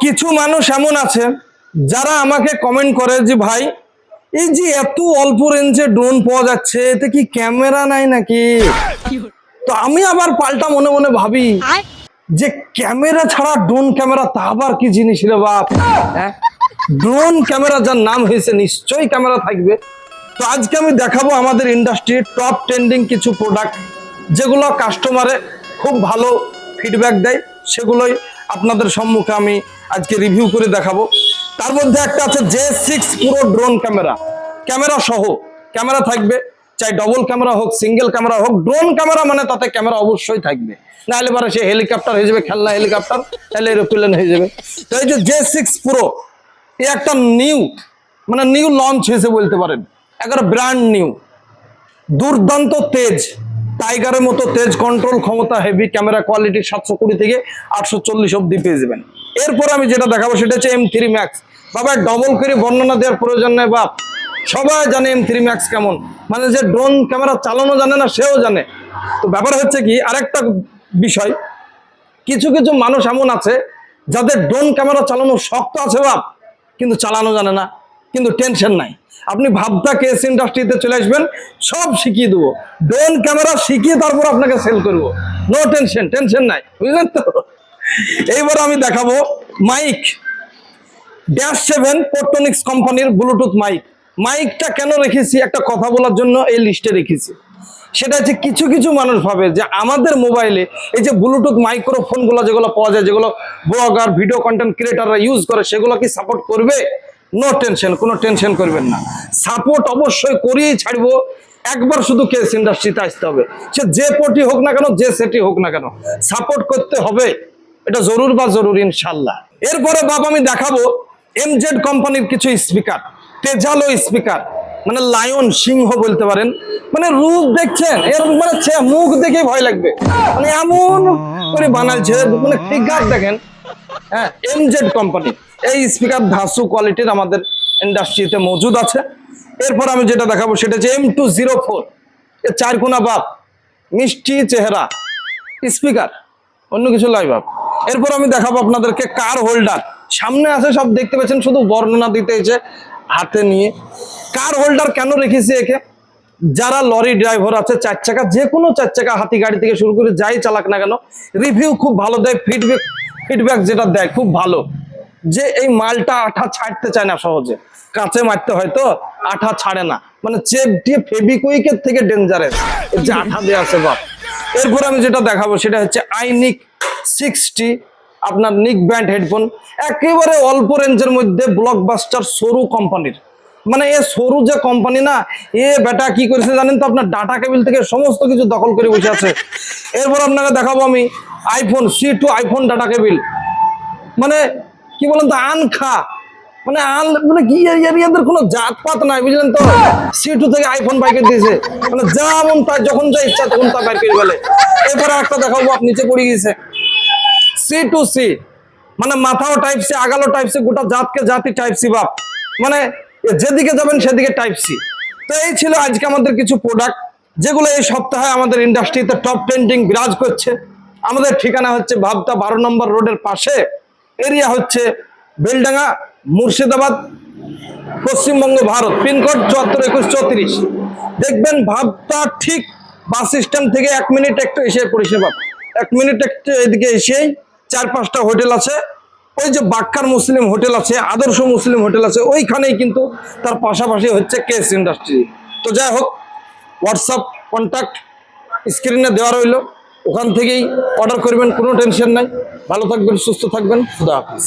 কিছু মানুষ এমন আছে যারা আমাকে কমেন্ট করে যে ভাই এই যে এত অল্প রেঞ্জে ড্রোন পাওয়া যাচ্ছে এতে কি ক্যামেরা নাই নাকি। তো আমি আবার পাল্টা মনে মনে ভাবি যে ক্যামেরা ছাড়া ড্রোন ক্যামেরা তা আবার কি জিনিস রে বাপ। ড্রোন ক্যামেরা যার নাম হয়েছে নিশ্চয়ই ক্যামেরা থাকবে। তো আজকে আমি দেখাবো আমাদের ইন্ডাস্ট্রির টপ ট্রেন্ডিং কিছু প্রোডাক্ট যেগুলো কাস্টমারে খুব ভালো ফিডব্যাক দেয়, সেগুলোই আপনাদের সম্মুখে আমি আজকে রিভিউ করে দেখাবো। তার মধ্যে একটা আছে J6 Pro drone camera, camera সহ ক্যামেরা থাকবে, চাই ডবল ক্যামেরা হোক সিঙ্গেল ক্যামেরা হোক, ড্রোন ক্যামেরা মানে তাতে ক্যামেরা অবশ্যই থাকবে, নাহলে পরে সে হেলিকপ্টার হয়ে যাবে, খেলনা হেলিকপ্টার, তাহলে এরোপ্লেন হয়ে যাবে। তো এই যে J6 Pro এই একটা নিউ লঞ্চ হয়েছে বলতে পারেন, একবার ব্র্যান্ড নিউ, দুর্দান্ত তেজ, টাইগারের মতো তেজ, কন্ট্রোল ক্ষমতা, হেভি ক্যামেরা কোয়ালিটি 720 থেকে 840 অব্দি পেয়ে যাবেন। এরপর আমি যেটা দেখাবো সেটা হচ্ছে M3 Max। বাবা ডবল করে বর্ণনা দেওয়ার প্রয়োজন নেই বাপ, সবাই জানে M3 Max কেমন, মানে যে ড্রোন ক্যামেরা চালানো জানে না সেও জানে। তো ব্যাপার হচ্ছে কি, আরেকটা বিষয়, কিছু কিছু মানুষ এমন আছে যাদের ড্রোন ক্যামেরা চালানো শক্ত আছে বাপ, কিন্তু চালানো জানে না, কিন্তু টেনশন নাই, আপনি ভাবতা কেস ইন্ডাস্ট্রিতে চলে আসবেন, সব শিখিয়ে দেবো, ড্রোন ক্যামেরা শিখিয়ে তারপর আপনাকে সেল করবো, নো টেনশন নাই, বুঝলেন তো। এইবার আমি দেখাবো মাইক -7 পোর্টনিক্স কোম্পানির ব্লুটুথ মাইক। মাইকটা কেন রেখেছি, একটা কথা বলার জন্য এই লিস্টে রেখেছি। সেটা হচ্ছে কিছু কিছু মানুষ ভাবে যে আমাদের মোবাইলে এই যে ব্লুটুথ মাইক্রোফোনগুলো যেগুলো পাওয়া যায়, যেগুলো ব্লগার ভিডিও কন্টেন্ট ক্রিয়েটাররা ইউজ করে, সেগুলো কি সাপোর্ট করবে? নো টেনশন, কোনো টেনশন করবেন না, সাপোর্ট অবশ্যই করিয়েই ছাড়বো। একবার শুধু কেস ইন্ডাস্ট্রিতে আসতে হবে, সে যে পোর্টই হোক না কেন, যে সেটই হোক না কেন, সাপোর্ট করতে হবে, এটা জরুর বা জরুর ইনশাল্লাহ। এরপরে বাপ আমি দেখাবো MZ কোম্পানির কিছু স্পিকার, তেজালো স্পিকার, মানে লায়ন সিংহ বলতে পারেন, মানে রূপ দেখছেন এর, মানে মুখ দেখে ভয় লাগবে, মানে এমন করে বানাইছে, মানে ফিগার দেখেন। হ্যাঁ, MZ কোম্পানি এই স্পিকার ধাসু কোয়ালিটির আমাদের ইন্ডাস্ট্রিতে মজুদ আছে। এরপর আমি যেটা দেখাবো সেটা হচ্ছে M204, এর 4 কোনা বাপ, মিষ্টি চেহারা স্পিকার, অন্য কিছু লাই বাপ। এরপর আমি দেখাবো আপনাদেরকে কার হোল্ডার, সামনে আছে সব দেখতে পাচ্ছেন, শুধু বর্ণনা দিতে এসে হাতে নিয়ে। কার হোল্ডার কেন রেখেছি একে, যারা লরি ড্রাইভার আছে, 4 চাকা, যে কোনো 4 চাকা, হাতি গাড়ি থেকে শুরু করে যাই চালাক না কেন, রিভিউ খুব ভালো দেয়, ফিডব্যাক যেটা দেয় খুব ভালো, যে এই মালটা আঠা ছাড়তে চায় না সহজে, কাঁচে মারতে হয় তো আঠা ছাড়ে না, মানে চেপ দিয়ে ফেবিকুইকের থেকে ডেঞ্জারাস এর যে আঠা দেওয়া আছে বাপ। এরপর আমি যেটা দেখাবো সেটা হচ্ছে আইনিক 60 আপনার নিক ব্যান্ড হেডফোন, একেবারে অল্প রেঞ্জের মধ্যে ব্লকবাস্টার সরু কোম্পানির, মানে এ সরু যে কোম্পানি না, এ বেটা কি করেছে জানেন তো, আপনার ডাটা কেবিল থেকে সমস্ত কিছু দখল করে বসে আছে। এরপর আপনাকে দেখাবো আমি iPhone C2 iPhone data cable, মানে কি বলেন তো, আনখা, মানে কি এরিয়াদের কোনো জাতপাত নাই, বুঝলেন তো। C2 থেকে আইফোন বাইকে দিয়েছে, মানে যেমন তার যখন যা ইচ্ছা তখন তা বাইক করে বলে। এরপরে একটা দেখাবো, আপনি নিচে পড়ে গিয়েছে C2C, মানে মাথাও টাইপ সি, আগালো টাইপ সি, গোটা জাতকে জাতি টাইপ সি বাপ, মানে যেদিকে যাবেন সেদিকে টাইপ সি। তো এই ছিল আজকে আমাদের কিছু প্রোডাক্ট যেগুলো এই সপ্তাহে আমাদের ইন্ডাস্ট্রিতে টপ ট্রেন্ডিং বিরাজ করছে। আমাদের ঠিকানা হচ্ছে ভাবতা 12 নম্বর রোডের পাশে, এরিয়া হচ্ছে বেলডাঙ্গা, মুর্শিদাবাদ, পশ্চিমবঙ্গ, ভারত, পিনকোড 742134। দেখবেন ভাবতা ঠিক বাস স্ট্যান্ড থেকে 1 মিনিট একটু এসে পরিষেবা, 1 মিনিট একটু এদিকে এসেই 4-5টা হোটেল আছে, ওই যে বাক্কার মুসলিম হোটেল আছে, আদর্শ মুসলিম হোটেল আছে, ওইখানেই কিন্তু তার পাশাপাশি হচ্ছে কেস ইন্ডাস্ট্রি। তো যাই হোক, হোয়াটসঅ্যাপ কন্ট্যাক্ট স্ক্রিনে দেওয়া রইল, ওখান থেকেই অর্ডার করবেন, কোনো টেনশন নাই। ভালো থাকবেন, সুস্থ থাকবেন, খুদা হাফেজ।